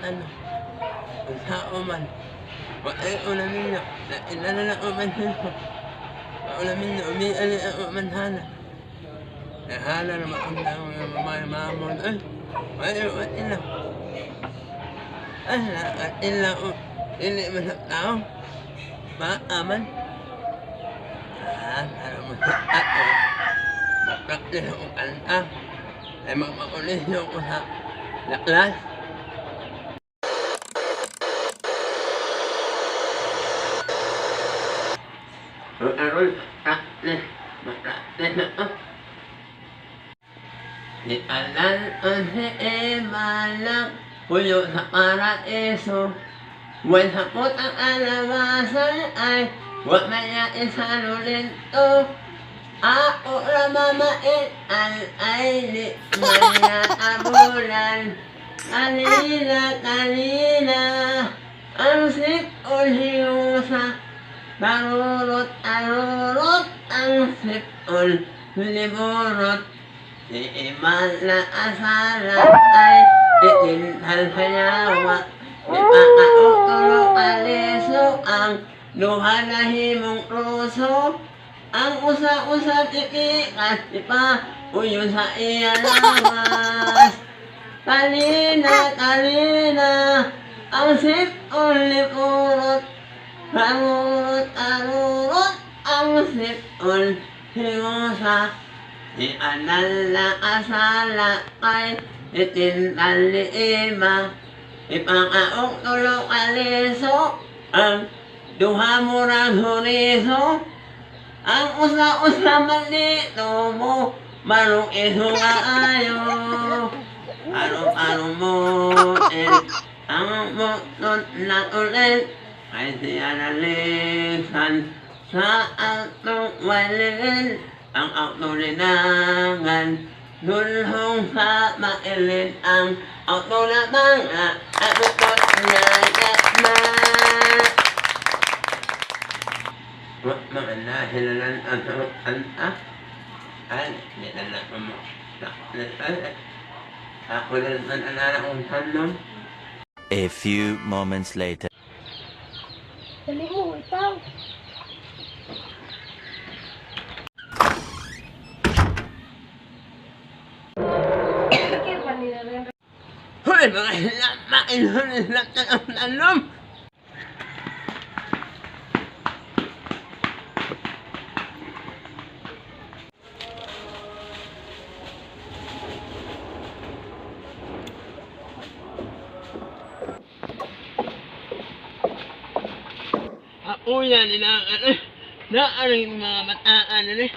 ano, kung sao man. Ulamin nyo, inalala uman nyo. Ulamin nyo, umiali ang uman hana. Hana na makunda ko yung mamamon. Ay, uman ila. At ila, hindi man sa tao. Maaman. Ano mo sa ato. Magpraktis akong kanta. Ay magpakulis nyo ko sa laklas. Aroy, praktis. Magpraktis na ako. Di alam ang si Eva lang. Puyo sa paraiso. Buwan sa putang alawasan ay wag maya isalunin to. Ako na mamait ay di maya abulan. Kanina ang sipol hinusa. Arurot ang sipol liburot. Di iman na asala ay itintal hayawa. Di pakautulong aliso ang luha na himong ruso. Ang usa-usa tikikas di pa uyo sa iya lawas. Kanina ang sipol liburot. Arurot ang sipol hinusa. Di anal na asala ay itintal ni Eva. Ipakaok tulong aliso ang duha mo ng huriso. Ang usa-usa malito mo marong iso nga ayo. Araw-araw mo ang mutot na ulit ay siya nalisan sa atong walin. Ang autolinangan dulhong sa mailin ang autolamanga at ukot niya na wak maana hilalan ang anta ay nilalan mo ako lang ang alala kong tanong. A few moments later. Dali mo, ikaw. Hoy, mga hilamain lang ang tanong. Ako yan, naaring mga bataan na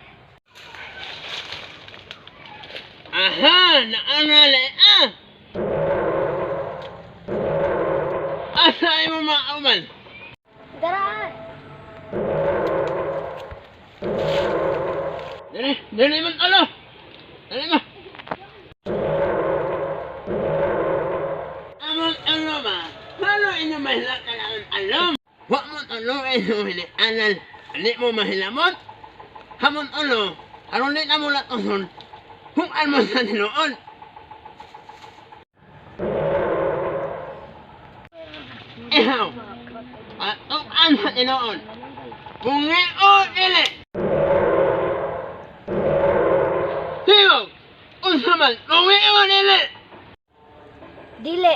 aha, naanala Asay mo mga kauman? Daraan. Dali man alo! Dali mo! Amon ano ba? Paano inyo mahila ka lang alam? Huwag mo ano inyo hinianan. Hindi mo mahilamot? Hamon ano? Aron din na mo latoson. Kung ano sa ninoon. Ihaw! At kung ano sa ninoon. Kung ngayon ili! Siyog! Unsa man, kung ngayon ili! Dili.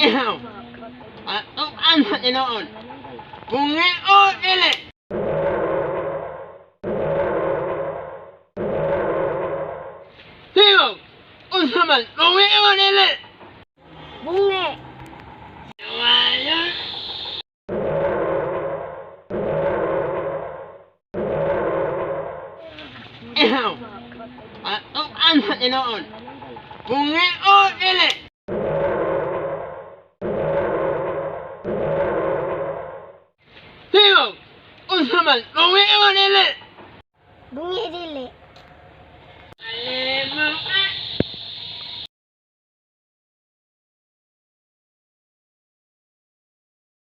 Ihaw! At kung ano sa ninoon. Kung ngayon ili! Siyog! Unsa man, kung ngayon ili! Bunge. Ngayon! Ihaw! At kung ano sa ninoon. Kung ngayon ili! Siyog! Unsa man, kung ngayon ili! Bunge dili.